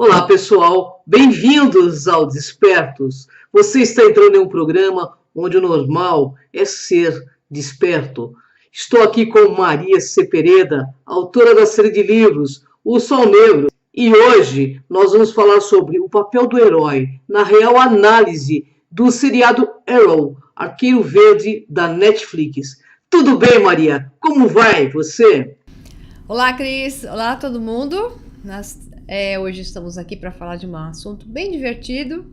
Olá, pessoal, bem-vindos ao Despertos. Você está entrando em um programa onde o normal é ser desperto. Estou aqui com Maria Cepereda, autora da série de livros O Sol Negro, e hoje nós vamos falar sobre o papel do herói na real análise do seriado Arrow, Arqueiro Verde, da Netflix. Tudo bem, Maria? Como vai você? Olá, Cris! Olá, todo mundo! Hoje estamos aqui para falar de um assunto bem divertido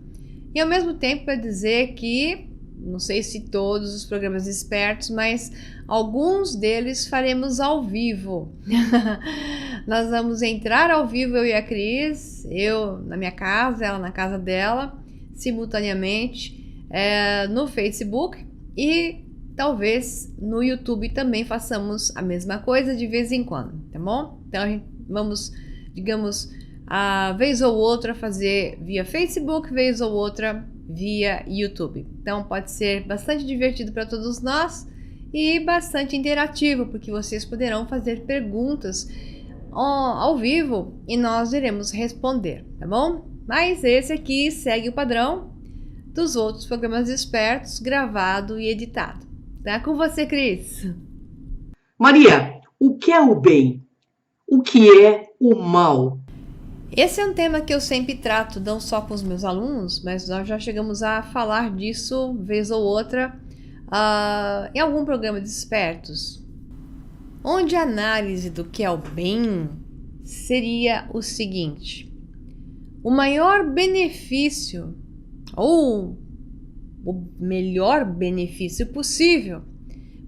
e ao mesmo tempo para dizer que, não sei se todos os programas expertos, mas alguns deles faremos ao vivo. Nós vamos entrar ao vivo, eu e a Cris, eu na minha casa, ela na casa dela, simultaneamente no Facebook e talvez no YouTube também façamos a mesma coisa de vez em quando, tá bom? Então vamos, digamos, a vez ou outra fazer via Facebook, vez ou outra via YouTube. Então pode ser bastante divertido para todos nós e bastante interativo, porque vocês poderão fazer perguntas ao vivo e nós iremos responder, tá bom? Mas esse aqui segue o padrão dos outros programas expertos, gravado e editado. Tá com você, Cris. Maria, o que é o bem? O que é o mal? Esse é um tema que eu sempre trato, não só com os meus alunos, mas nós já chegamos a falar disso, vez ou outra, em algum programa de expertos, onde a análise do que é o bem seria o seguinte: o maior benefício, ou o melhor benefício possível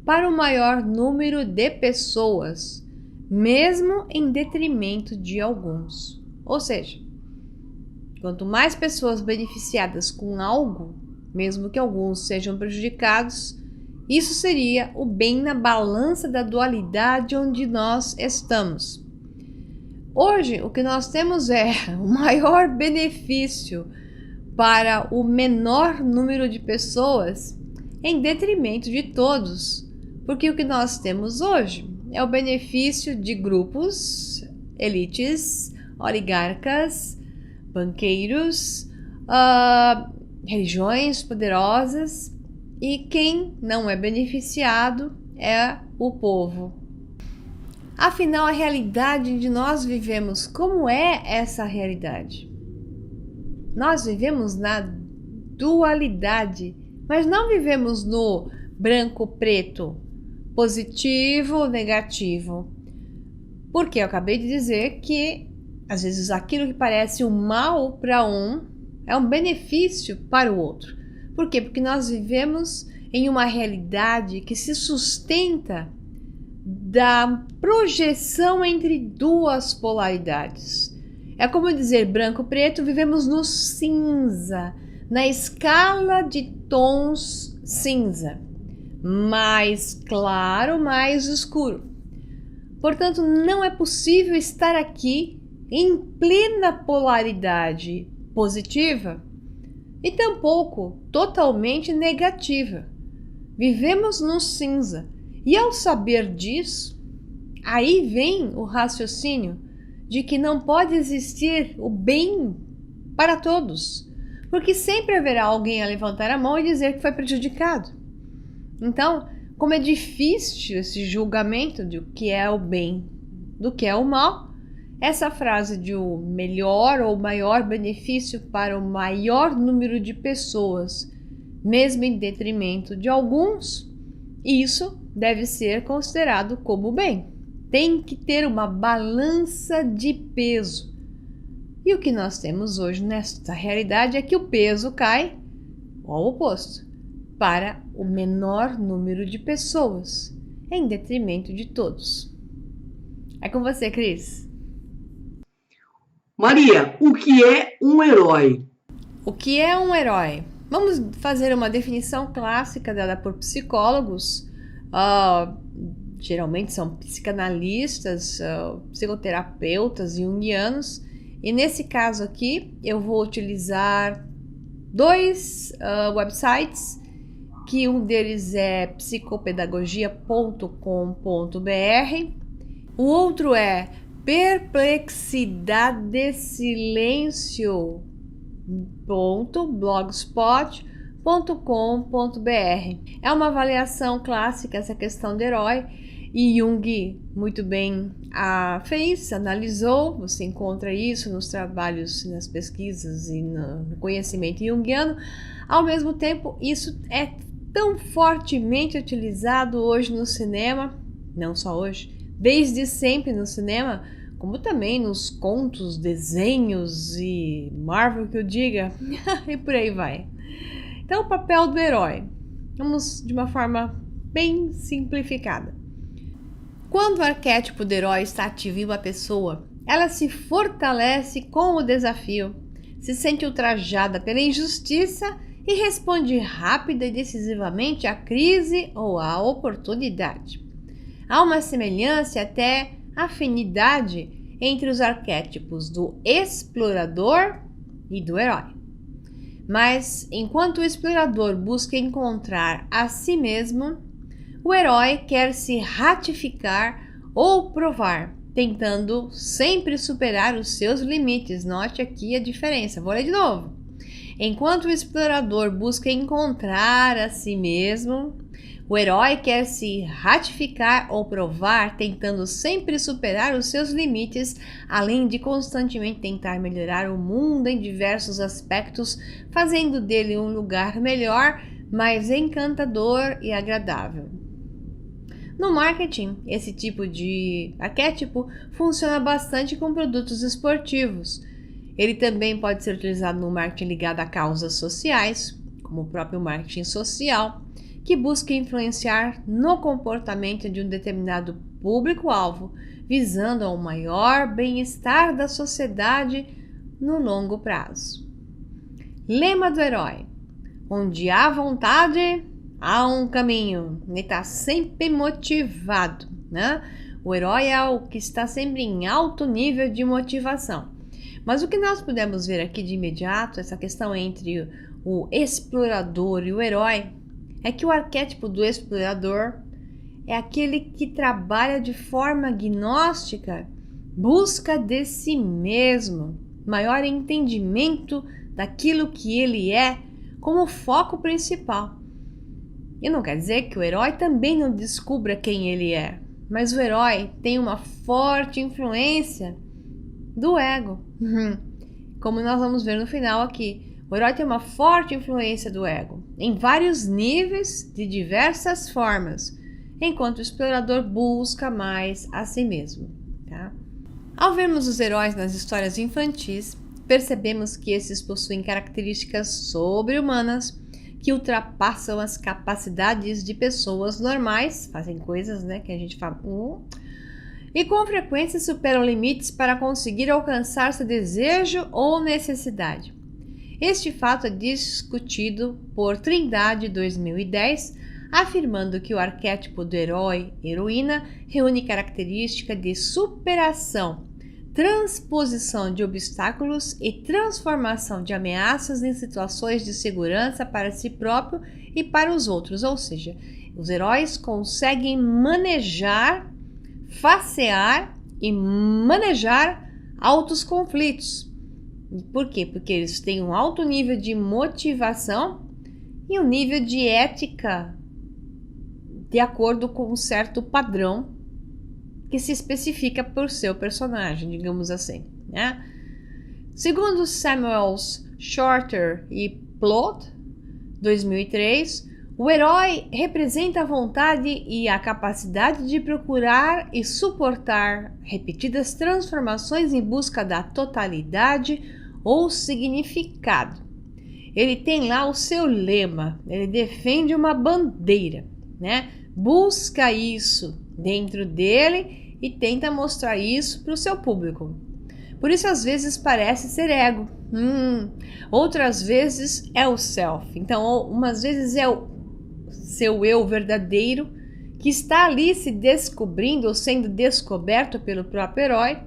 para o maior número de pessoas, mesmo em detrimento de alguns. Ou seja, quanto mais pessoas beneficiadas com algo, mesmo que alguns sejam prejudicados, isso seria o bem na balança da dualidade onde nós estamos. Hoje, o que nós temos é o maior benefício para o menor número de pessoas em detrimento de todos, porque o que nós temos hoje é o benefício de grupos, elites, oligarcas, banqueiros, religiões poderosas, e quem não é beneficiado é o povo. Afinal, a realidade onde nós vivemos, como é essa realidade? Nós vivemos na dualidade, mas não vivemos no branco-preto, positivo ou negativo. Porque eu acabei de dizer que, às vezes, aquilo que parece um mal para um é um benefício para o outro. Por quê? Porque nós vivemos em uma realidade que se sustenta da projeção entre duas polaridades. É como dizer branco-preto, vivemos no cinza, na escala de tons cinza, mais claro, mais escuro. Portanto, não é possível estar aqui em plena polaridade positiva e tampouco totalmente negativa. Vivemos no cinza e, ao saber disso, aí vem o raciocínio de que não pode existir o bem para todos, porque sempre haverá alguém a levantar a mão e dizer que foi prejudicado. Então, como é difícil esse julgamento de o que é o bem, do que é o mal, essa frase de o melhor ou maior benefício para o maior número de pessoas, mesmo em detrimento de alguns, isso deve ser considerado como bem. Tem que ter uma balança de peso. E o que nós temos hoje nesta realidade é que o peso cai ao oposto, para o menor número de pessoas, em detrimento de todos. É com você, Cris. Maria, o que é um herói? O que é um herói? Vamos fazer uma definição clássica dada por psicólogos. Geralmente são psicanalistas, psicoterapeutas junguianos. E nesse caso aqui, eu vou utilizar dois websites, que um deles é psicopedagogia.com.br, o outro é Perplexidade Silêncio.blogspot.com.br. É uma avaliação clássica essa questão do herói, e Jung muito bem fez, analisou. Você encontra isso nos trabalhos, nas pesquisas e no conhecimento junguiano. Ao mesmo tempo, isso é tão fortemente utilizado hoje no cinema, não só hoje, desde sempre no cinema, como também nos contos, desenhos e Marvel que eu diga, e por aí vai. Então, o papel do herói, vamos de uma forma bem simplificada. Quando o arquétipo do herói está ativo em uma pessoa, ela se fortalece com o desafio, se sente ultrajada pela injustiça e responde rápida e decisivamente à crise ou à oportunidade. Há uma semelhança e até afinidade entre os arquétipos do explorador e do herói. Mas, enquanto o explorador busca encontrar a si mesmo, o herói quer se ratificar ou provar, tentando sempre superar os seus limites. Note aqui a diferença. Vou ler de novo. Enquanto o explorador busca encontrar a si mesmo, o herói quer se ratificar ou provar, tentando sempre superar os seus limites, além de constantemente tentar melhorar o mundo em diversos aspectos, fazendo dele um lugar melhor, mais encantador e agradável. No marketing, esse tipo de arquétipo funciona bastante com produtos esportivos. Ele também pode ser utilizado no marketing ligado a causas sociais, como o próprio marketing social, que busca influenciar no comportamento de um determinado público-alvo, visando ao maior bem-estar da sociedade no longo prazo. Lema do herói: onde há vontade, há um caminho. Ele está sempre motivado, né? O herói é o que está sempre em alto nível de motivação. Mas o que nós podemos ver aqui de imediato, essa questão entre o explorador e o herói, é que o arquétipo do explorador é aquele que trabalha de forma gnóstica, busca de si mesmo, maior entendimento daquilo que ele é como foco principal. E não quer dizer que o herói também não descubra quem ele é, mas o herói tem uma forte influência do ego. Como nós vamos ver no final aqui, o herói tem uma forte influência do ego, em vários níveis, de diversas formas, enquanto o explorador busca mais a si mesmo. Tá? Ao vermos os heróis nas histórias infantis, percebemos que esses possuem características sobre-humanas que ultrapassam as capacidades de pessoas normais, fazem coisas, né, que a gente fala, e com frequência superam limites para conseguir alcançar seu desejo ou necessidade. Este fato é discutido por Trindade 2010, afirmando que o arquétipo do herói-heroína reúne característica de superação, transposição de obstáculos e transformação de ameaças em situações de segurança para si próprio e para os outros. Ou seja, os heróis conseguem manejar, facear e manejar altos conflitos. Por quê? Porque eles têm um alto nível de motivação e um nível de ética de acordo com um certo padrão que se especifica por seu personagem, digamos assim, né? Segundo Samuels Shorter e Plot, 2003, o herói representa a vontade e a capacidade de procurar e suportar repetidas transformações em busca da totalidade ou significado. Ele tem lá o seu lema, ele defende uma bandeira, né? Busca isso dentro dele e tenta mostrar isso para o seu público. Por isso, às vezes, parece ser ego. Outras vezes é o self. Então, umas vezes é o seu eu verdadeiro que está ali se descobrindo ou sendo descoberto pelo próprio herói.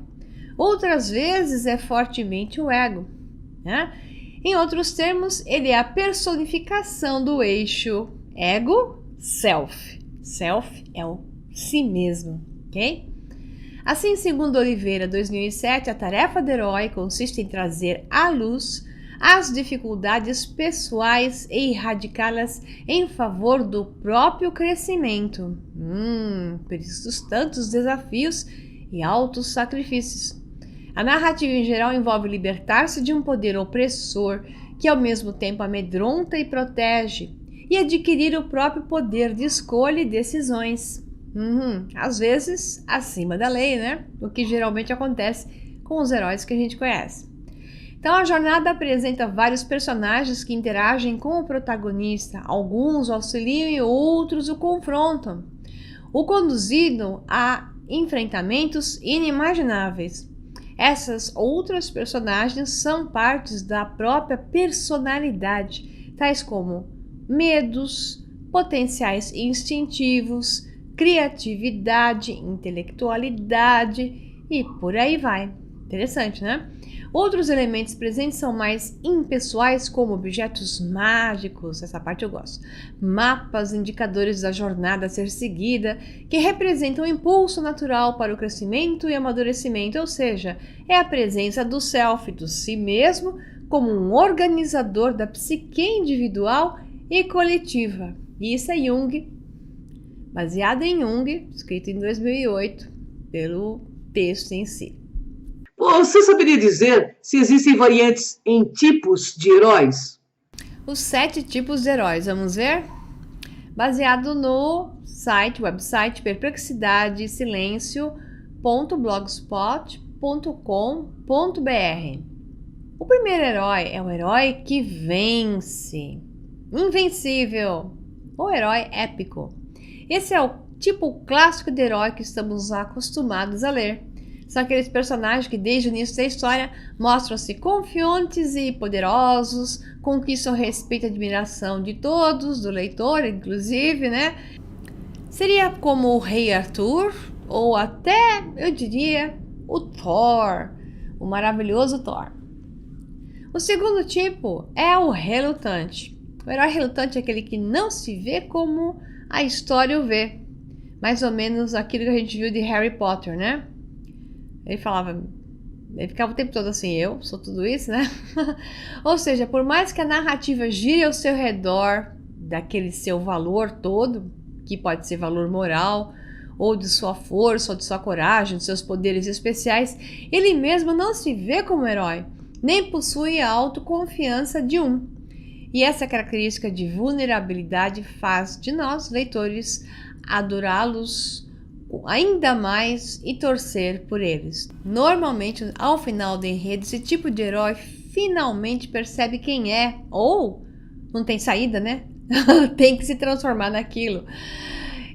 Outras vezes é fortemente o ego, né? Em outros termos, ele é a personificação do eixo ego-self. Self é o si mesmo, ok? Assim, segundo Oliveira, 2007, a tarefa do herói consiste em trazer à luz as dificuldades pessoais e erradicá-las em favor do próprio crescimento. Por isso os tantos desafios e altos sacrifícios. A narrativa em geral envolve libertar-se de um poder opressor que ao mesmo tempo amedronta e protege, e adquirir o próprio poder de escolha e decisões. Às vezes acima da lei, né? O que geralmente acontece com os heróis que a gente conhece. Então a jornada apresenta vários personagens que interagem com o protagonista, alguns o auxiliam e outros o confrontam, o conduzindo a enfrentamentos inimagináveis. Essas outras personagens são partes da própria personalidade, tais como medos, potenciais instintivos, criatividade, intelectualidade e por aí vai. Interessante, né? Outros elementos presentes são mais impessoais, como objetos mágicos, essa parte eu gosto, mapas, indicadores da jornada a ser seguida, que representam o impulso natural para o crescimento e amadurecimento, ou seja, é a presença do self, do si mesmo, como um organizador da psique individual e coletiva. E isso é Jung, baseado em Jung, escrito em 2008, pelo texto em si. Você saberia dizer se existem variantes em tipos de heróis? Os 7 tipos de heróis, vamos ver? Baseado no website perplexidadesilencio.blogspot.com.br. O primeiro herói é o herói que vence. Invencível. O herói épico. Esse é o tipo clássico de herói que estamos acostumados a ler. São aqueles personagens que desde o início da história mostram-se confiantes e poderosos, conquistam respeito e admiração de todos, do leitor inclusive, né? Seria como o Rei Arthur, ou até, eu diria, o Thor, o maravilhoso Thor. O segundo tipo é o relutante. O herói relutante é aquele que não se vê como a história o vê. Mais ou menos aquilo que a gente viu de Harry Potter, né? Ele ficava o tempo todo assim, eu sou tudo isso, né? Ou seja, por mais que a narrativa gire ao seu redor daquele seu valor todo, que pode ser valor moral, ou de sua força, ou de sua coragem, de seus poderes especiais, ele mesmo não se vê como herói, nem possui a autoconfiança de um. E essa característica de vulnerabilidade faz de nós, leitores, adorá-los ainda mais e torcer por eles. Normalmente, ao final do enredo, esse tipo de herói finalmente percebe quem é, ou não tem saída, né? Tem que se transformar naquilo.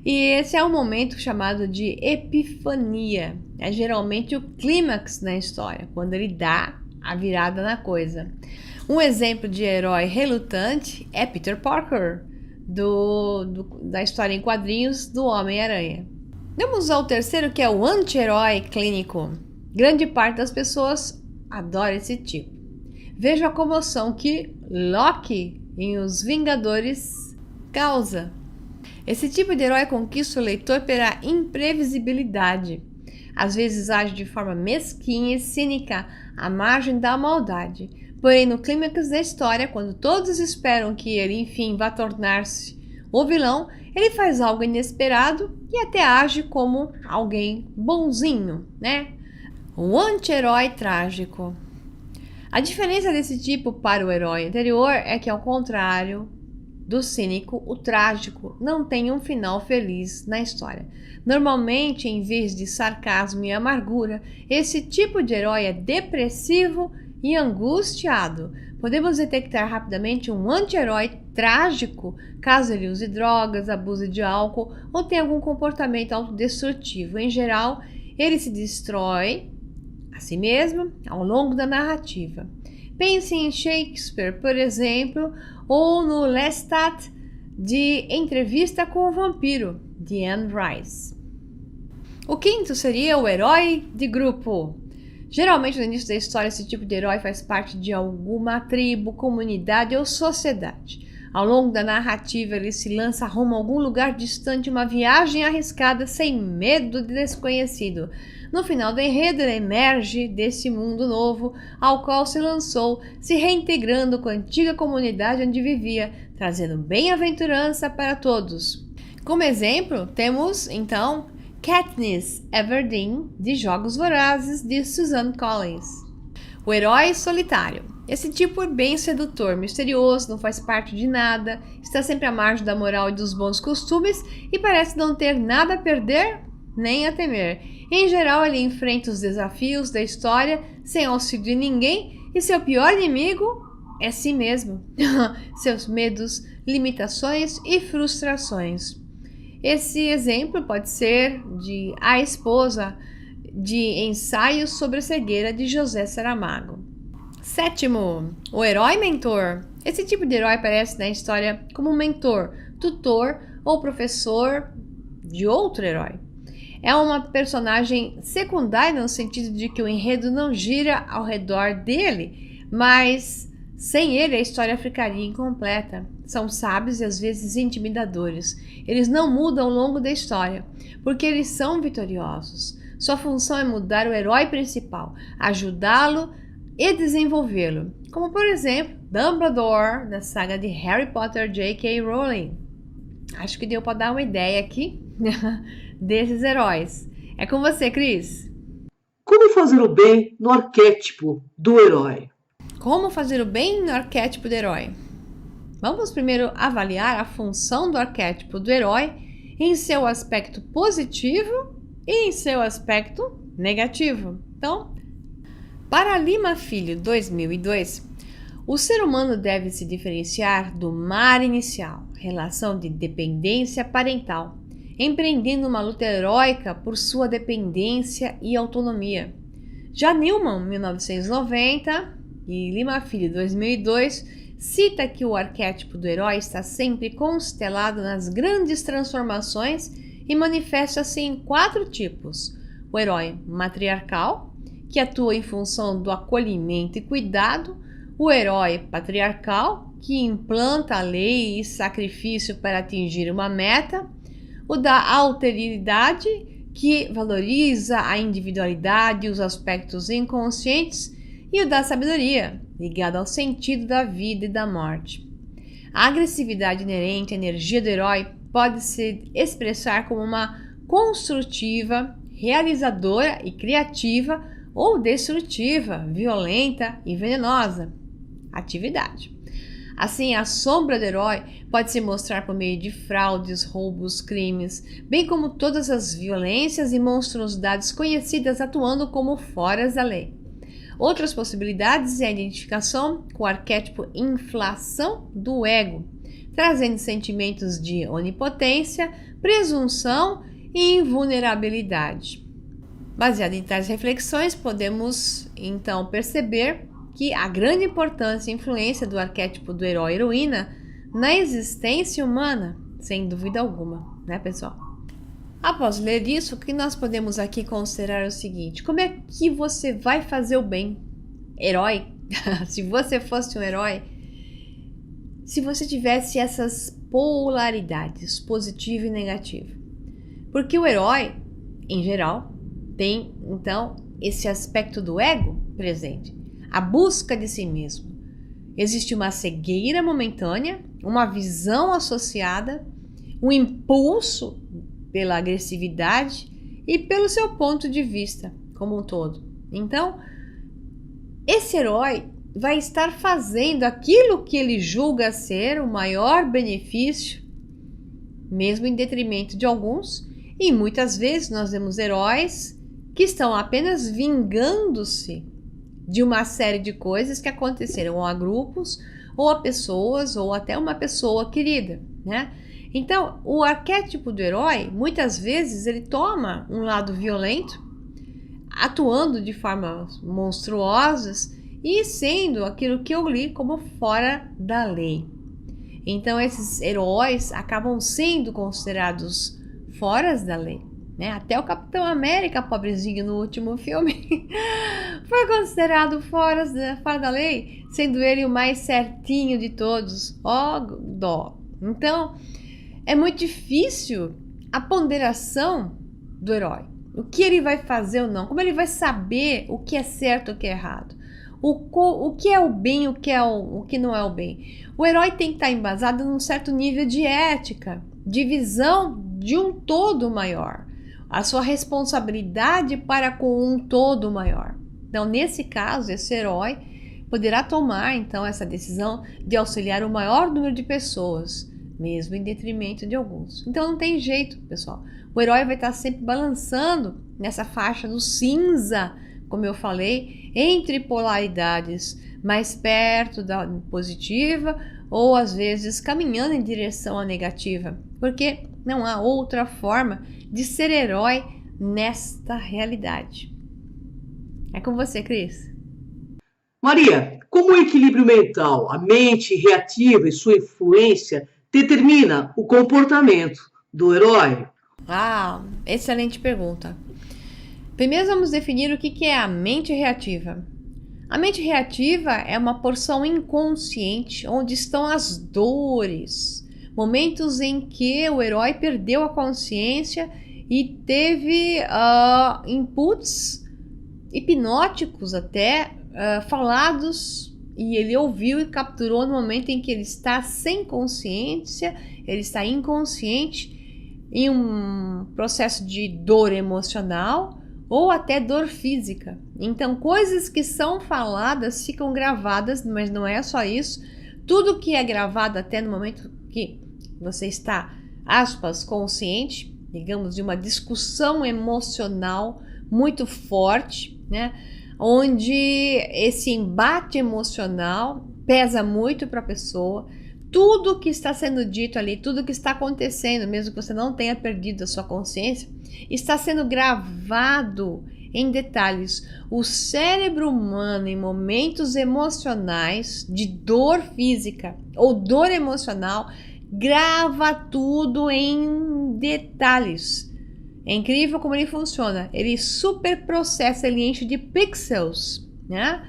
E esse é um momento chamado de epifania. É geralmente o clímax na história, quando ele dá a virada na coisa. Um exemplo de herói relutante é Peter Parker, da história em quadrinhos do Homem-Aranha. Vamos ao terceiro, que é o anti-herói clínico. Grande parte das pessoas adora esse tipo. Veja a comoção que Loki em Os Vingadores causa. Esse tipo de herói conquista o leitor pela imprevisibilidade. Às vezes age de forma mesquinha e cínica, à margem da maldade. Porém, no clímax da história, quando todos esperam que ele, enfim, vá tornar-se o vilão, ele faz algo inesperado e até age como alguém bonzinho, né? O anti-herói trágico. A diferença desse tipo para o herói anterior é que, ao contrário do cínico, o trágico não tem um final feliz na história. Normalmente, em vez de sarcasmo e amargura, esse tipo de herói é depressivo e angustiado. Podemos detectar rapidamente um anti-herói trágico caso ele use drogas, abuse de álcool ou tenha algum comportamento autodestrutivo. Em geral, ele se destrói a si mesmo ao longo da narrativa. Pense em Shakespeare, por exemplo, ou no Lestat de Entrevista com o Vampiro, de Anne Rice. O quinto seria o herói de grupo. Geralmente, no início da história, esse tipo de herói faz parte de alguma tribo, comunidade ou sociedade. Ao longo da narrativa, ele se lança rumo a algum lugar distante, uma viagem arriscada sem medo de desconhecido. No final do enredo, ele emerge desse mundo novo ao qual se lançou, se reintegrando com a antiga comunidade onde vivia, trazendo bem-aventurança para todos. Como exemplo, temos, então, Katniss Everdeen, de Jogos Vorazes, de Suzanne Collins. O herói solitário. Esse tipo é bem sedutor, misterioso, não faz parte de nada, está sempre à margem da moral e dos bons costumes e parece não ter nada a perder nem a temer. Em geral, ele enfrenta os desafios da história sem auxílio de ninguém e seu pior inimigo é si mesmo, seus medos, limitações e frustrações. Esse exemplo pode ser de A Esposa, de Ensaios sobre a Cegueira, de José Saramago. Sétimo, o herói mentor. Esse tipo de herói aparece na história como mentor, tutor ou professor de outro herói. É uma personagem secundária no sentido de que o enredo não gira ao redor dele, mas sem ele a história ficaria incompleta. São sábios e às vezes intimidadores. Eles não mudam ao longo da história, porque eles são vitoriosos. Sua função é mudar o herói principal, ajudá-lo e desenvolvê-lo, como por exemplo Dumbledore na saga de Harry Potter J.K. Rowling. Acho que deu para dar uma ideia aqui desses heróis. É com você, Cris. Como fazer o bem no arquétipo do herói? Como fazer o bem no arquétipo do herói? Vamos primeiro avaliar a função do arquétipo do herói em seu aspecto positivo e em seu aspecto negativo. Então, para Lima Filho 2002, o ser humano deve se diferenciar do mar inicial, relação de dependência parental, empreendendo uma luta heróica por sua dependência e autonomia. Já Newman, 1990, e Lima Filho 2002, cita que o arquétipo do herói está sempre constelado nas grandes transformações e manifesta-se em 4 tipos: o herói matriarcal, que atua em função do acolhimento e cuidado, o herói patriarcal, que implanta a lei e sacrifício para atingir uma meta, o da alteridade, que valoriza a individualidade e os aspectos inconscientes, e o da sabedoria, ligado ao sentido da vida e da morte. A agressividade inerente à energia do herói pode se expressar como uma construtiva, realizadora e criativa, ou destrutiva, violenta e venenosa atividade. Assim, a sombra do herói pode se mostrar por meio de fraudes, roubos, crimes, bem como todas as violências e monstruosidades conhecidas atuando como fora da lei. Outras possibilidades é a identificação com o arquétipo inflação do ego, trazendo sentimentos de onipotência, presunção e invulnerabilidade. Baseado em tais reflexões, podemos então perceber que a grande importância e influência do arquétipo do herói-heroína na existência humana, sem dúvida alguma, né, pessoal? Após ler isso, o que nós podemos aqui considerar é o seguinte: como é que você vai fazer o bem? Herói? Se você fosse um herói, se você tivesse essas polaridades, positivo e negativo. Porque o herói, em geral, tem então esse aspecto do ego presente, a busca de si mesmo. Existe uma cegueira momentânea, uma visão associada, um impulso pela agressividade e pelo seu ponto de vista como um todo. Então, esse herói vai estar fazendo aquilo que ele julga ser o maior benefício, mesmo em detrimento de alguns, e muitas vezes nós vemos heróis que estão apenas vingando-se de uma série de coisas que aconteceram a grupos, ou a pessoas, ou até uma pessoa querida, né? Então, o arquétipo do herói, muitas vezes, ele toma um lado violento, atuando de formas monstruosas e sendo aquilo que eu li como fora da lei. Então, esses heróis acabam sendo considerados fora da lei. né? Até o Capitão América, pobrezinho, no último filme, foi considerado fora da lei, sendo ele o mais certinho de todos. Ó, dó. Então, é muito difícil a ponderação do herói. O que ele vai fazer ou não, como ele vai saber o que é certo e o que é errado. O que é o bem, o que não é o bem. O herói tem que estar embasado num certo nível de ética, de visão de um todo maior. A sua responsabilidade para com um todo maior. Então, nesse caso, esse herói poderá tomar, então, essa decisão de auxiliar o maior número de pessoas, mesmo em detrimento de alguns. Então, não tem jeito, pessoal. O herói vai estar sempre balançando nessa faixa do cinza, como eu falei, entre polaridades, mais perto da positiva ou, às vezes, caminhando em direção à negativa. Porque não há outra forma de ser herói nesta realidade. É com você, Cris. Maria, como o equilíbrio mental, a mente reativa e sua influência determina o comportamento do herói? Excelente pergunta. Primeiro vamos definir o que é a mente reativa. A mente reativa é uma porção inconsciente onde estão as dores, momentos em que o herói perdeu a consciência e teve inputs hipnóticos até falados, e ele ouviu e capturou no momento em que ele está sem consciência, ele está inconsciente em um processo de dor emocional ou até dor física. Então, coisas que são faladas ficam gravadas, mas não é só isso. Tudo que é gravado até no momento que você está, aspas, consciente, digamos, de uma discussão emocional muito forte, né? Onde esse embate emocional pesa muito para a pessoa. Tudo que está sendo dito ali, tudo que está acontecendo, mesmo que você não tenha perdido a sua consciência, está sendo gravado em detalhes. O cérebro humano, em momentos emocionais de dor física ou dor emocional, grava tudo em detalhes. É incrível como ele funciona. Ele superprocessa, ele enche de pixels, né?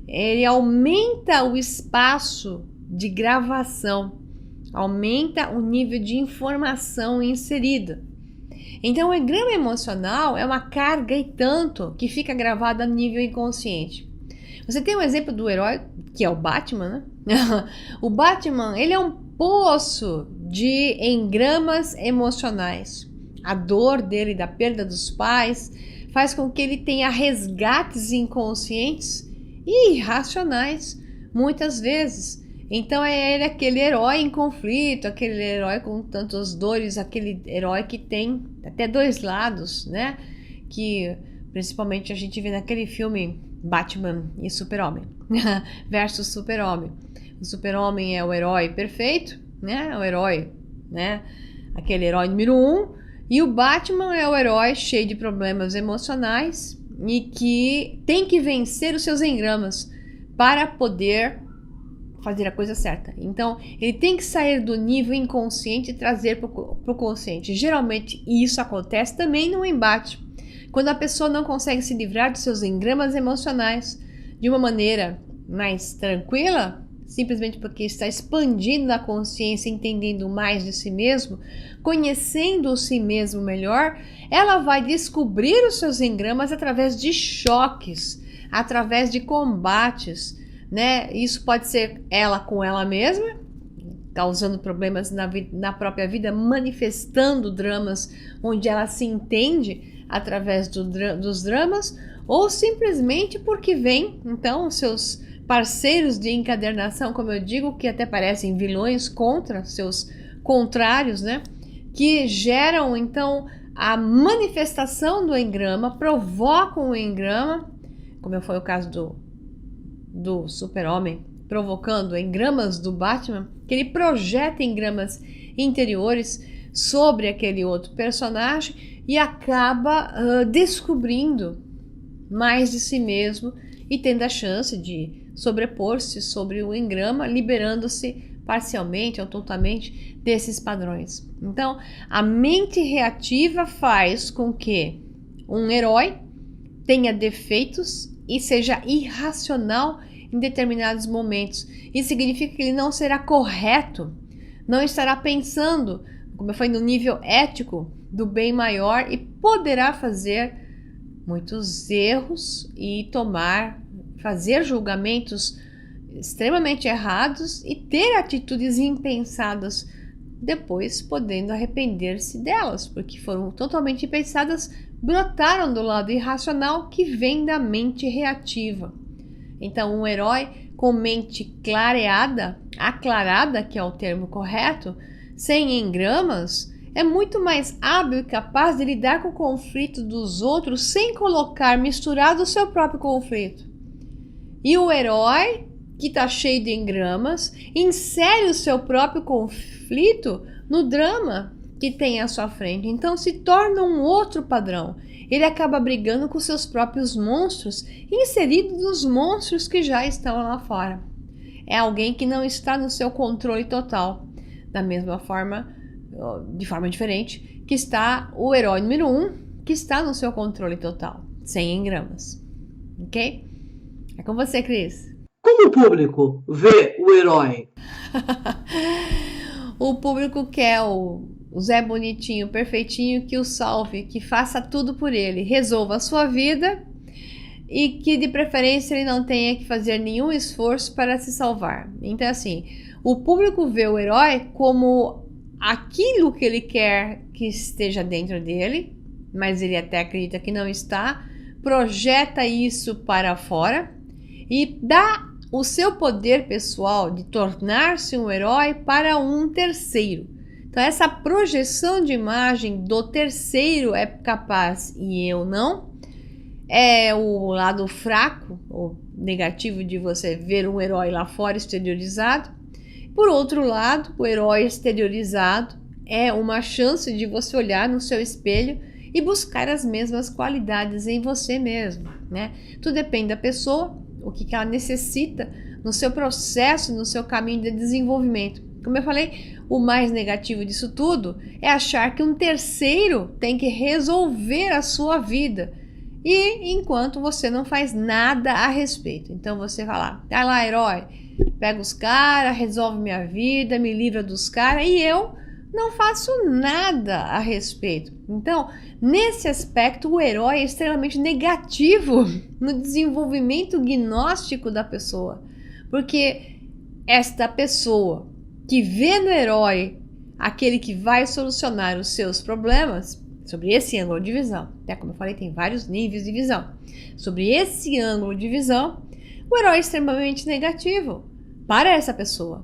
Ele aumenta o espaço de gravação, aumenta o nível de informação inserida. Então, o engrama emocional é uma carga e tanto que fica gravada a nível inconsciente. Você tem um exemplo do herói, que é o Batman, né? O Batman, ele é um poço de engramas emocionais. A dor dele da perda dos pais faz com que ele tenha resgates inconscientes e irracionais, muitas vezes. Então é ele aquele herói em conflito, aquele herói com tantas dores, aquele herói que tem até dois lados, né? Que principalmente a gente vê naquele filme Batman e Super-Homem versus Super-Homem. O Super-Homem é o herói perfeito, né? O herói, né? Aquele herói número 1. E o Batman é o herói cheio de problemas emocionais e que tem que vencer os seus engramas para poder fazer a coisa certa. Então, ele tem que sair do nível inconsciente e trazer para o consciente. Geralmente, isso acontece também no embate. Quando a pessoa não consegue se livrar dos seus engramas emocionais de uma maneira mais tranquila, simplesmente porque está expandindo a consciência, entendendo mais de si mesmo, conhecendo o si mesmo melhor, ela vai descobrir os seus engramas através de choques, através de combates, né? Isso pode ser ela com ela mesma, causando problemas na própria vida, manifestando dramas onde ela se entende através dos dramas, ou simplesmente porque vem, então, os seus parceiros de encadernação, como eu digo, que até parecem vilões contra seus contrários, né? Que geram, então, a manifestação do engrama, provocam o engrama, como foi o caso do Super-Homem, provocando engramas do Batman, que ele projeta engramas interiores sobre aquele outro personagem e acaba descobrindo mais de si mesmo e tendo a chance de sobrepor-se sobre o engrama, liberando-se parcialmente ou totalmente desses padrões. Então, a mente reativa faz com que um herói tenha defeitos e seja irracional em determinados momentos. Isso significa que ele não será correto, não estará pensando, como eu falei, no nível ético do bem maior e poderá fazer muitos erros e fazer julgamentos extremamente errados e ter atitudes impensadas, depois podendo arrepender-se delas, porque foram totalmente impensadas, brotaram do lado irracional que vem da mente reativa. Então, um herói com mente clareada, aclarada, que é o termo correto, sem engramas, é muito mais hábil e capaz de lidar com o conflito dos outros sem colocar misturado o seu próprio conflito. E o herói, que está cheio de engramas, insere o seu próprio conflito no drama que tem à sua frente. Então se torna um outro padrão. Ele acaba brigando com seus próprios monstros, inseridos nos monstros que já estão lá fora. É alguém que não está no seu controle total. Da mesma forma, de forma diferente, que está o herói número 1, que está no seu controle total, sem engramas. Ok? É com você, Cris. Como o público vê o herói? O público quer o Zé Bonitinho, perfeitinho, que o salve, que faça tudo por ele, resolva a sua vida e que de preferência ele não tenha que fazer nenhum esforço para se salvar. Então assim, o público vê o herói como aquilo que ele quer que esteja dentro dele, mas ele até acredita que não está, projeta isso para fora e dá o seu poder pessoal de tornar-se um herói para um terceiro. Então essa projeção de imagem do terceiro é capaz e eu não, é o lado fraco ou negativo de você ver um herói lá fora exteriorizado. Por outro lado, o herói exteriorizado é uma chance de você olhar no seu espelho e buscar as mesmas qualidades em você mesmo, né? Tudo depende da pessoa, o que ela necessita no seu processo, no seu caminho de desenvolvimento. Como eu falei, o mais negativo disso tudo é achar que um terceiro tem que resolver a sua vida e enquanto você não faz nada a respeito. Então você fala, tá lá, herói, pega os caras, resolve minha vida, me livra dos caras e eu não faço nada a respeito. Então, nesse aspecto, o herói é extremamente negativo no desenvolvimento gnóstico da pessoa, porque esta pessoa que vê no herói aquele que vai solucionar os seus problemas, sobre esse ângulo de visão, até como eu falei, tem vários níveis de visão, sobre esse ângulo de visão, o herói é extremamente negativo para essa pessoa,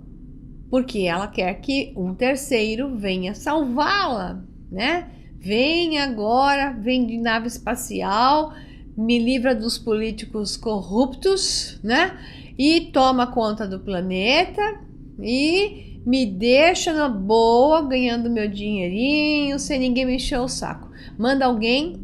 porque ela quer que um terceiro venha salvá-la, né? Vem agora, vem de nave espacial, me livra dos políticos corruptos, né? E toma conta do planeta e me deixa na boa, ganhando meu dinheirinho, sem ninguém me encher o saco. Manda alguém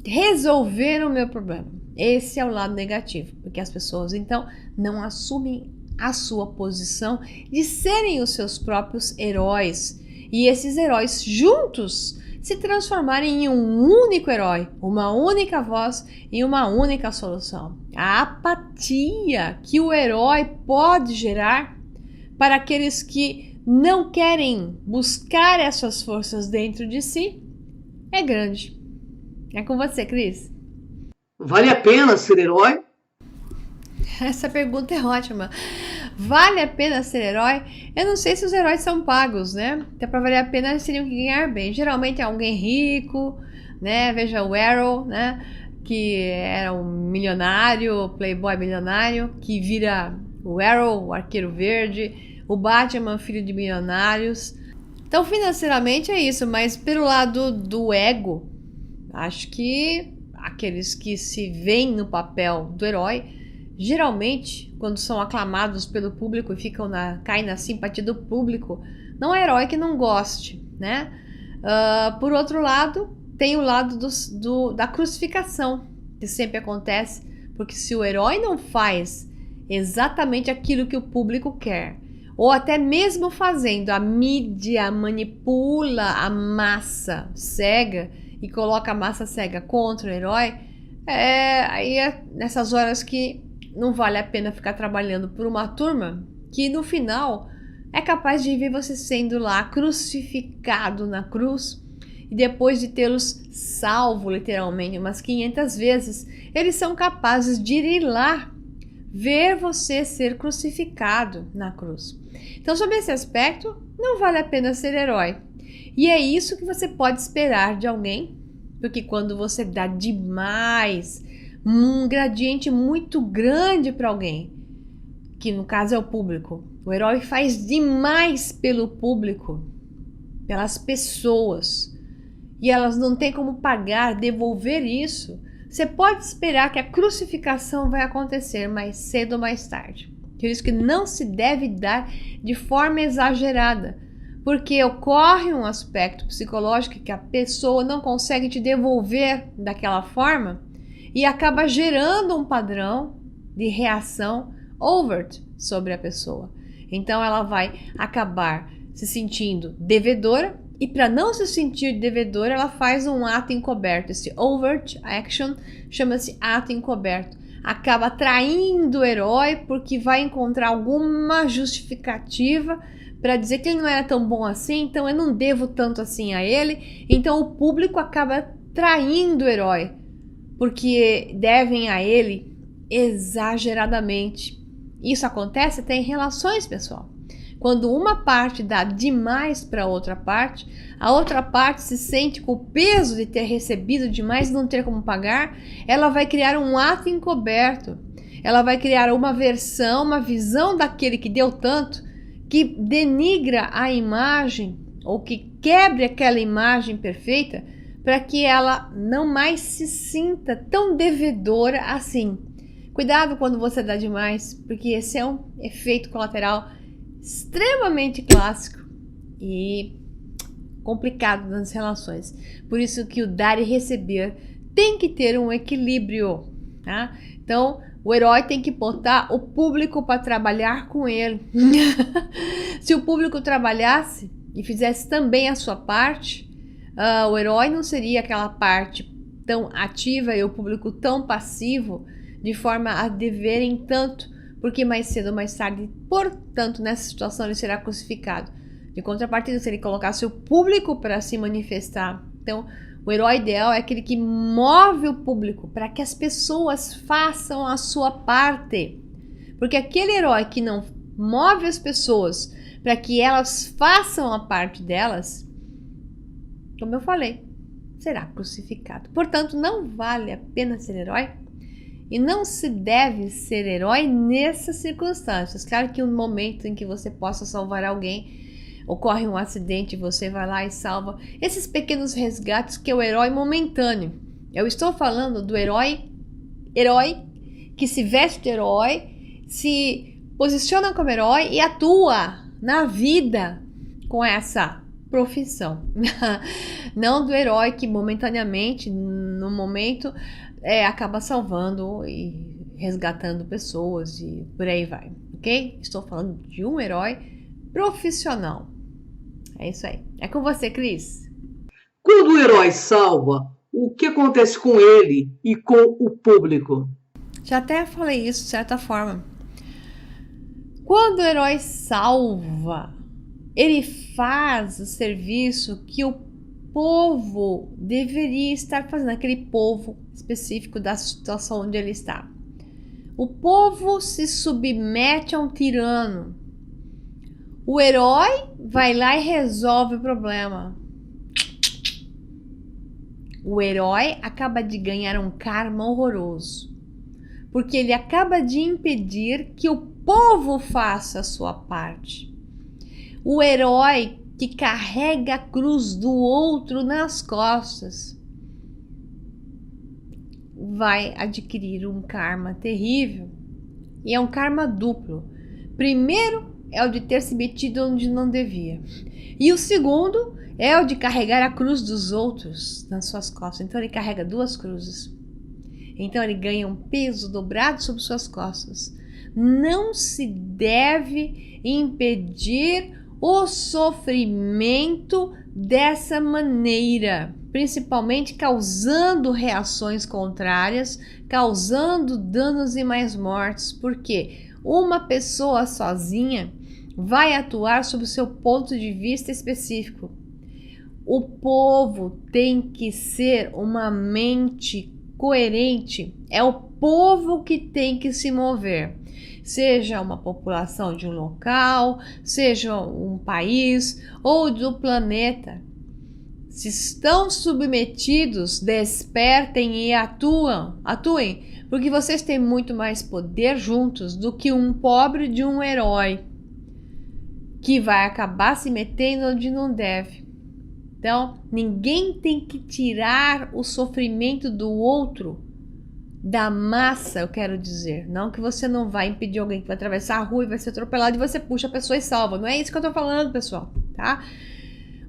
resolver o meu problema. Esse é o lado negativo, porque as pessoas então não assumem a sua posição de serem os seus próprios heróis e esses heróis juntos se transformarem em um único herói, uma única voz e uma única solução. A apatia que o herói pode gerar para aqueles que não querem buscar essas forças dentro de si é grande. É com você, Cris. Vale a pena ser herói? Essa pergunta é ótima. Vale a pena ser herói? Eu não sei se os heróis são pagos, né? Então, para valer a pena, eles teriam que ganhar bem. Geralmente é alguém rico, né? Veja o Arrow, né? Que era um milionário, playboy milionário, que vira o Arrow, o Arqueiro Verde, o Batman, filho de milionários. Então, financeiramente é isso, mas pelo lado do ego, acho que aqueles que se veem no papel do herói, geralmente, quando são aclamados pelo público e caem na simpatia do público, não é herói que não goste, né? Por outro lado, tem o lado da crucificação, que sempre acontece, porque se o herói não faz exatamente aquilo que o público quer, ou até mesmo fazendo. A mídia manipula a massa cega e coloca a massa cega contra o herói. Aí é nessas horas que não vale a pena ficar trabalhando por uma turma que no final é capaz de ver você sendo lá crucificado na cruz, e depois de tê-los salvo literalmente umas 500 vezes, eles são capazes de ir lá ver você ser crucificado na cruz. Então, sob esse aspecto, não vale a pena ser herói. E é isso que você pode esperar de alguém, porque quando você dá demais, um gradiente muito grande para alguém, que no caso é o público, o herói faz demais pelo público, pelas pessoas, e elas não têm como pagar, devolver isso, você pode esperar que a crucificação vai acontecer mais cedo ou mais tarde. Por isso que não se deve dar de forma exagerada, porque ocorre um aspecto psicológico que a pessoa não consegue te devolver daquela forma e acaba gerando um padrão de reação overt sobre a pessoa. Então ela vai acabar se sentindo devedora, e para não se sentir devedora, ela faz um ato encoberto. Esse overt action chama-se ato encoberto. Acaba traindo o herói porque vai encontrar alguma justificativa para dizer que ele não era tão bom assim, então eu não devo tanto assim a ele. Então o público acaba traindo o herói porque devem a ele exageradamente. Isso acontece até em relações, pessoal. Quando uma parte dá demais para outra parte, a outra parte se sente com o peso de ter recebido demais e não ter como pagar, ela vai criar um ato encoberto. Ela vai criar uma versão, uma visão daquele que deu tanto, que denigra a imagem ou que quebre aquela imagem perfeita para que ela não mais se sinta tão devedora assim. Cuidado quando você dá demais, porque esse é um efeito colateral extremamente clássico e complicado nas relações. Por isso que o dar e receber tem que ter um equilíbrio, tá? Então, o herói tem que botar o público para trabalhar com ele. Se o público trabalhasse e fizesse também a sua parte, o herói não seria aquela parte tão ativa e o público tão passivo, de forma a deverem tanto, porque mais cedo ou mais tarde, portanto, nessa situação ele será crucificado. De contrapartida, se ele colocasse o público para se manifestar, então o herói ideal é aquele que move o público para que as pessoas façam a sua parte. Porque aquele herói que não move as pessoas para que elas façam a parte delas, como eu falei, será crucificado. Portanto, não vale a pena ser herói. E não se deve ser herói nessas circunstâncias. Claro que um momento em que você possa salvar alguém, ocorre um acidente, você vai lá e salva. Esses pequenos resgates que é o herói momentâneo. Eu estou falando do herói que se veste de herói, se posiciona como herói e atua na vida com essa profissão. Não do herói que momentaneamente, no momento, acaba salvando e resgatando pessoas e por aí vai, ok? Estou falando de um herói profissional. É isso aí. É com você, Cris. Quando o herói salva, o que acontece com ele e com o público? Já até falei isso de certa forma. Quando o herói salva, ele faz o serviço que o povo deveria estar fazendo, aquele povo específico da situação onde ele está. O povo se submete a um tirano. O herói vai lá e resolve o problema. O herói acaba de ganhar um karma horroroso, porque ele acaba de impedir que o povo faça a sua parte. O herói que carrega a cruz do outro nas costas vai adquirir um karma terrível. E é um karma duplo. Primeiro é o de ter se metido onde não devia. E o segundo é o de carregar a cruz dos outros nas suas costas. Então ele carrega duas cruzes. Então ele ganha um peso dobrado sobre suas costas. Não se deve impedir o sofrimento dessa maneira, principalmente causando reações contrárias, causando danos e mais mortes, porque uma pessoa sozinha vai atuar sob o seu ponto de vista específico. O povo tem que ser uma mente coerente, é o povo que tem que se mover. Seja uma população de um local, seja um país ou do planeta. Se estão submetidos, despertem e atuem, porque vocês têm muito mais poder juntos do que um pobre de um herói, que vai acabar se metendo onde não deve. Então, ninguém tem que tirar o sofrimento do outro, da massa, eu quero dizer. Não que você não vai impedir alguém que vai atravessar a rua e vai ser atropelado e você puxa a pessoa e salva. Não é isso que eu tô falando, pessoal, tá?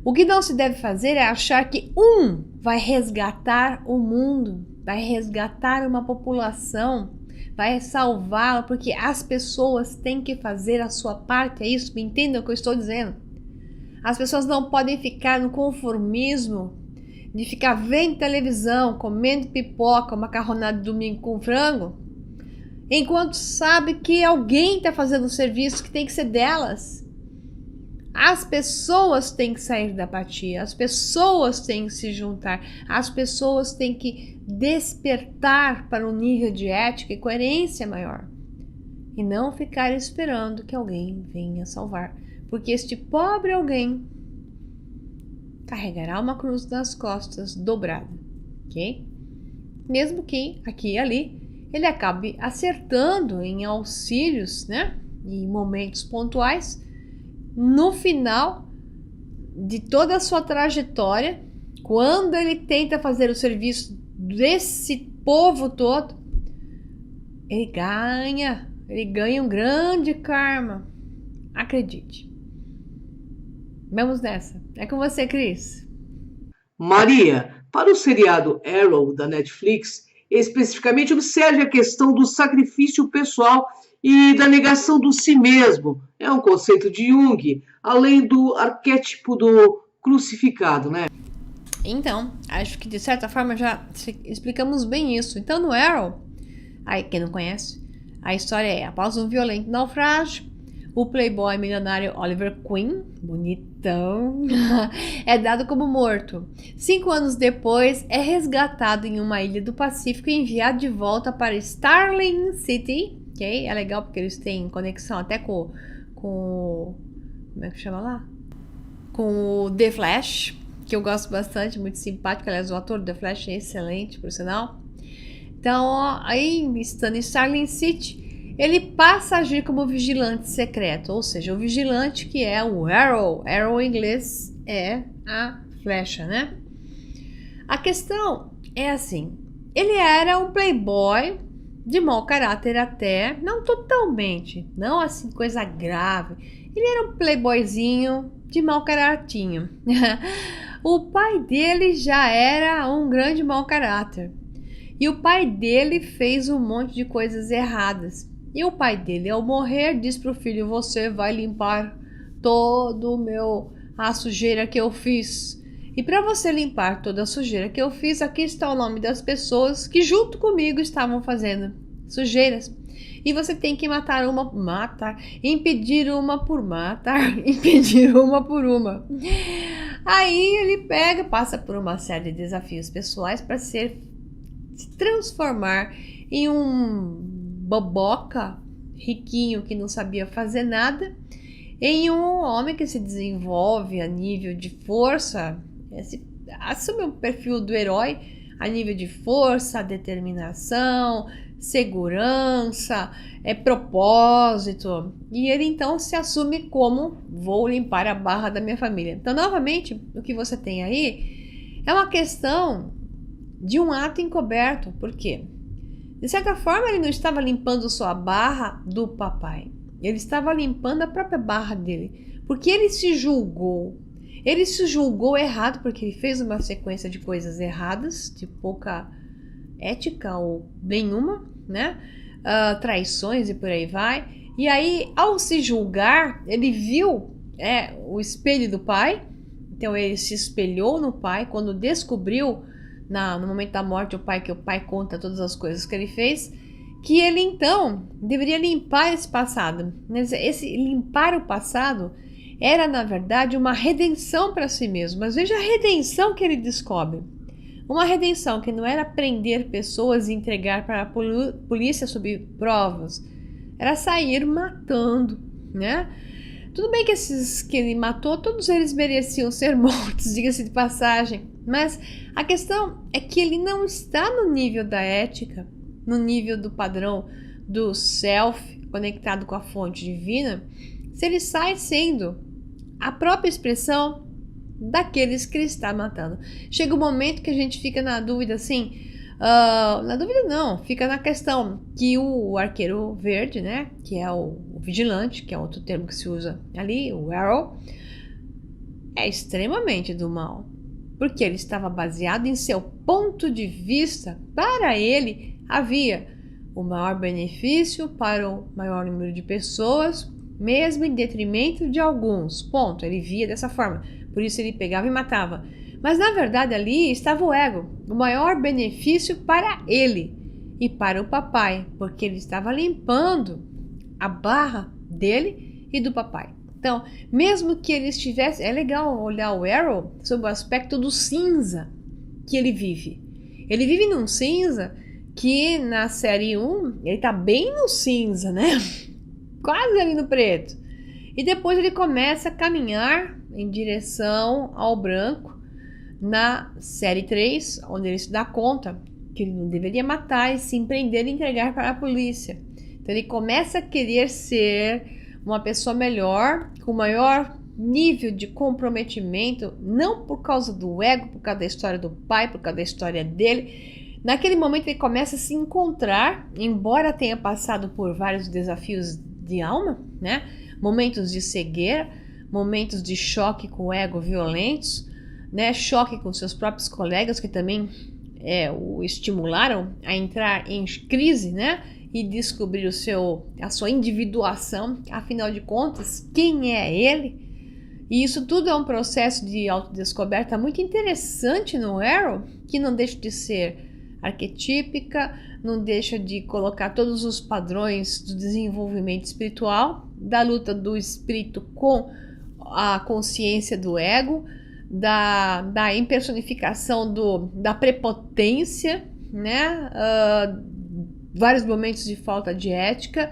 O que não se deve fazer é achar que um vai resgatar o mundo, vai resgatar uma população, vai salvá-la, porque as pessoas têm que fazer a sua parte, é isso? Me entendam o que eu estou dizendo? As pessoas não podem ficar no conformismo de ficar vendo televisão, comendo pipoca, macarronada de domingo com frango, enquanto sabe que alguém está fazendo um serviço que tem que ser delas. As pessoas têm que sair da apatia, as pessoas têm que se juntar, as pessoas têm que despertar para um nível de ética e coerência maior. E não ficar esperando que alguém venha salvar. Porque este pobre alguém carregará uma cruz nas costas dobrada, ok? Mesmo que aqui e ali ele acabe acertando em auxílios, né? Em momentos pontuais, no final de toda a sua trajetória, quando ele tenta fazer o serviço desse povo todo, ele ganha um grande karma. Acredite. Vamos nessa. É com você, Cris. Maria, para o seriado Arrow da Netflix, especificamente observe a questão do sacrifício pessoal e da negação do si mesmo. É um conceito de Jung, além do arquétipo do crucificado, né? Então, acho que de certa forma já explicamos bem isso. Então, no Arrow, aí quem não conhece, a história é: após um violento naufrágio, o playboy milionário Oliver Queen, bonitão, é dado como morto. 5 anos depois, é resgatado em uma ilha do Pacífico e enviado de volta para Starling City, ok? É legal porque eles têm conexão até com como é que chama lá? Com o The Flash, que eu gosto bastante, muito simpático. Aliás, o ator do The Flash é excelente, por sinal. Então, aí, estando em Starling City, ele passa a agir como vigilante secreto, ou seja, o vigilante que é o Arrow. Arrow em inglês é a flecha, né? A questão é assim, ele era um playboy de mau caráter até, não totalmente, não assim coisa grave. Ele era um playboyzinho de mau caratinho. O pai dele já era um grande mau caráter. E o pai dele fez um monte de coisas erradas. E o pai dele, ao morrer, diz pro filho: você vai limpar a sujeira que eu fiz. E para você limpar toda a sujeira que eu fiz, aqui está o nome das pessoas que junto comigo estavam fazendo sujeiras. E você tem que impedir uma por uma. Aí ele passa por uma série de desafios pessoais para se transformar em um boboca riquinho que não sabia fazer nada, em um homem que se desenvolve a nível de força, assume o perfil do herói a nível de força, determinação, segurança, propósito, e ele então se assume como: vou limpar a barra da minha família. Então, novamente, o que você tem aí é uma questão de um ato encoberto. Por quê? De certa forma, ele não estava limpando só a barra do papai, ele estava limpando a própria barra dele, porque ele se julgou errado, porque ele fez uma sequência de coisas erradas, de pouca ética ou nenhuma, né? traições e por aí vai. E aí, ao se julgar, ele viu o espelho do pai. Então ele se espelhou no pai. Quando descobriu, no momento da morte, que o pai conta todas as coisas que ele fez, que ele então deveria limpar esse passado. Esse limpar o passado era, na verdade, uma redenção para si mesmo. Mas veja a redenção que ele descobre. Uma redenção que não era prender pessoas e entregar para a polícia sob provas. Era sair matando, né? Tudo bem que esses que ele matou, todos eles mereciam ser mortos, diga-se de passagem. Mas a questão é que ele não está no nível da ética, no nível do padrão do self, conectado com a fonte divina, se ele sai sendo a própria expressão daqueles que ele está matando. Chega um momento que a gente fica na dúvida assim, na dúvida não, fica na questão que o arqueiro verde, né, que é o vigilante, que é outro termo que se usa ali, o Arrow, é extremamente do mal, porque ele estava baseado em seu ponto de vista. Para ele havia o maior benefício para o maior número de pessoas, mesmo em detrimento de alguns. Ponto. Ele via dessa forma, por isso ele pegava e matava. Mas na verdade ali estava o ego, o maior benefício para ele e para o papai, porque ele estava limpando a barra dele e do papai. Então, mesmo que ele estivesse... É legal olhar o Arrow sob o aspecto do cinza que ele vive. Ele vive num cinza que na série 1, ele tá bem no cinza, né? Quase ali no preto. E depois ele começa a caminhar em direção ao branco na série 3, onde ele se dá conta que ele não deveria matar e se empreender e entregar para a polícia. Então ele começa a querer ser uma pessoa melhor, com maior nível de comprometimento, não por causa do ego, por causa da história do pai, por causa da história dele. Naquele momento ele começa a se encontrar, embora tenha passado por vários desafios de alma, né? Momentos de cegueira, momentos de choque com o ego violentos, né? Choque com seus próprios colegas que também o estimularam a entrar em crise, né? E descobrir a sua individuação, afinal de contas, quem é ele? E isso tudo é um processo de autodescoberta muito interessante no Arrow, que não deixa de ser arquetípica, não deixa de colocar todos os padrões do desenvolvimento espiritual, da luta do espírito com a consciência do ego, da impersonificação da prepotência, né? Vários momentos de falta de ética,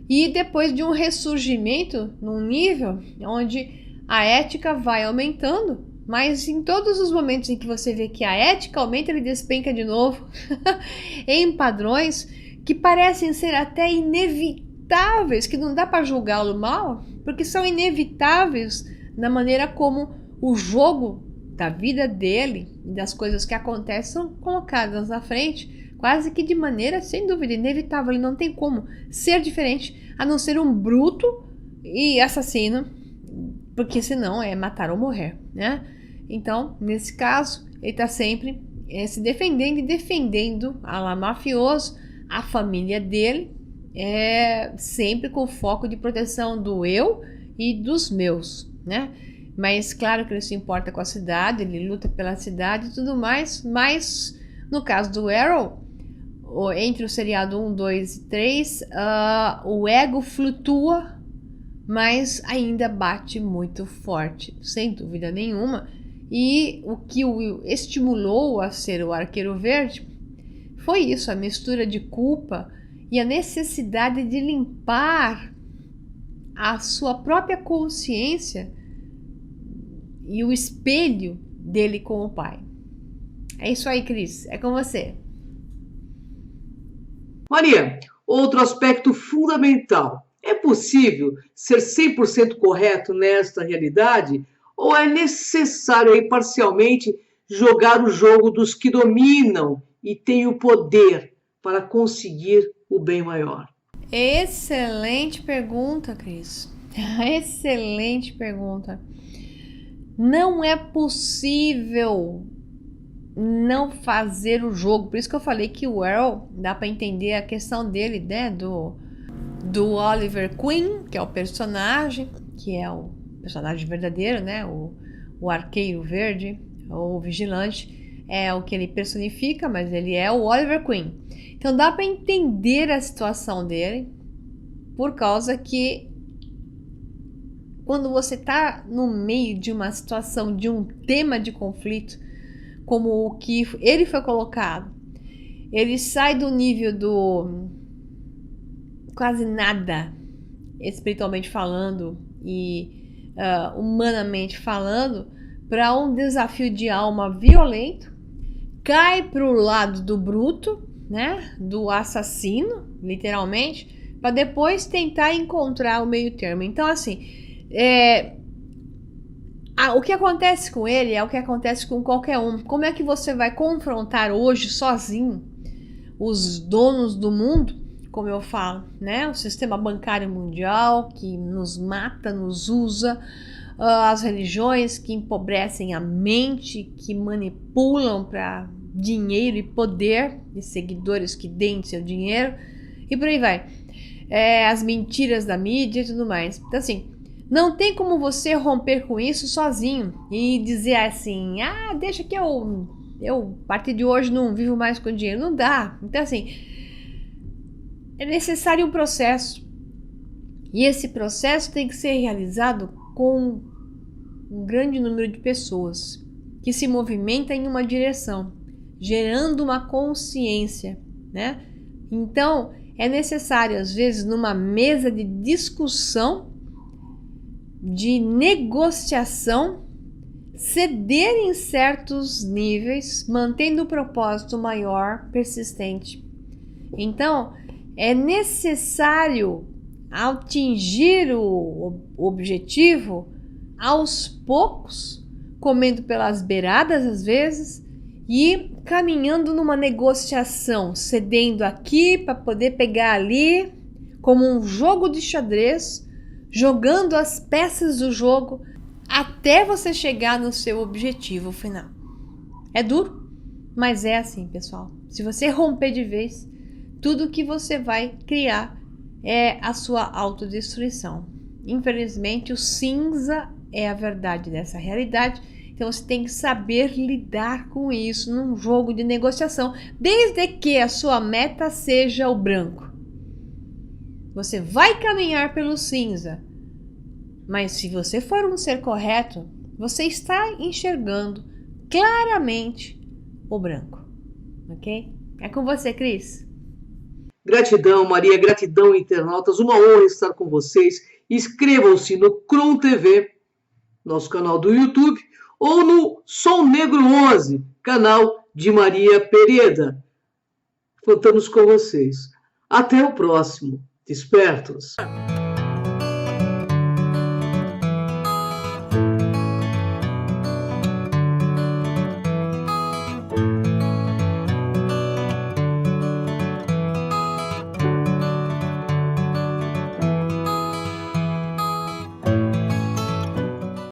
e depois de um ressurgimento num nível onde a ética vai aumentando, mas em todos os momentos em que você vê que a ética aumenta, ele despenca de novo em padrões que parecem ser até inevitáveis, que não dá para julgá-lo mal, porque são inevitáveis na maneira como o jogo da vida dele e das coisas que acontecem são colocadas na frente, quase que de maneira, sem dúvida, inevitável. Ele não tem como ser diferente, a não ser um bruto e assassino, porque senão é matar ou morrer, né? Então, nesse caso, ele está sempre se defendendo e defendendo a lá mafioso, a família dele, sempre com foco de proteção do eu e dos meus, né? Mas claro que ele se importa com a cidade, ele luta pela cidade e tudo mais, mas no caso do Arrow, entre o seriado 1, 2 e 3, o ego flutua, mas ainda bate muito forte, sem dúvida nenhuma. E o que o estimulou a ser o Arqueiro Verde foi isso, a mistura de culpa e a necessidade de limpar a sua própria consciência e o espelho dele com o pai. É isso aí, Cris, é com você. Maria, outro aspecto fundamental. É possível ser 100% correto nesta realidade ou é necessário aí parcialmente jogar o jogo dos que dominam e têm o poder para conseguir o bem maior? Excelente pergunta, Cris. Excelente pergunta. Não é possível não fazer o jogo. Por isso que eu falei que o Earl, dá para entender a questão dele, né, do Oliver Queen, que é o personagem, que é o personagem verdadeiro, né, o arqueiro verde, ou vigilante, é o que ele personifica, mas ele é o Oliver Queen. Então dá para entender a situação dele, por causa que quando você está no meio de uma situação, de um tema de conflito, como o que ele foi colocado, ele sai do nível do quase nada, espiritualmente falando e humanamente falando, para um desafio de alma violento, cai para o lado do bruto, né, do assassino, literalmente, para depois tentar encontrar o meio termo. Então, assim, o que acontece com ele é o que acontece com qualquer um. Como é que você vai confrontar hoje sozinho os donos do mundo, como eu falo, né? O sistema bancário mundial que nos mata, nos usa, as religiões que empobrecem a mente, que manipulam para dinheiro e poder, e seguidores que deem seu dinheiro, e por aí vai. As mentiras da mídia e tudo mais. Então, assim, não tem como você romper com isso sozinho e dizer assim, deixa que eu a partir de hoje não vivo mais com dinheiro. Não dá. Então, assim, é necessário um processo. E esse processo tem que ser realizado com um grande número de pessoas que se movimentam em uma direção, gerando uma consciência, né? Então, é necessário, às vezes, numa mesa de discussão, de negociação, ceder em certos níveis, mantendo o propósito maior, persistente. Então, é necessário atingir o objetivo aos poucos, comendo pelas beiradas às vezes, e caminhando numa negociação, cedendo aqui para poder pegar ali, como um jogo de xadrez, jogando as peças do jogo até você chegar no seu objetivo final. É duro, mas é assim, pessoal. Se você romper de vez, tudo que você vai criar é a sua autodestruição. Infelizmente, o cinza é a verdade dessa realidade. Então você tem que saber lidar com isso num jogo de negociação, desde que a sua meta seja o branco. Você vai caminhar pelo cinza, mas se você for um ser correto, você está enxergando claramente o branco, ok? É com você, Cris. Gratidão, Maria, gratidão, internautas. Uma honra estar com vocês. Inscrevam-se no Krum TV, nosso canal do YouTube, ou no Som Negro 11, canal de Maria Pereda. Contamos com vocês. Até o próximo. Despertos.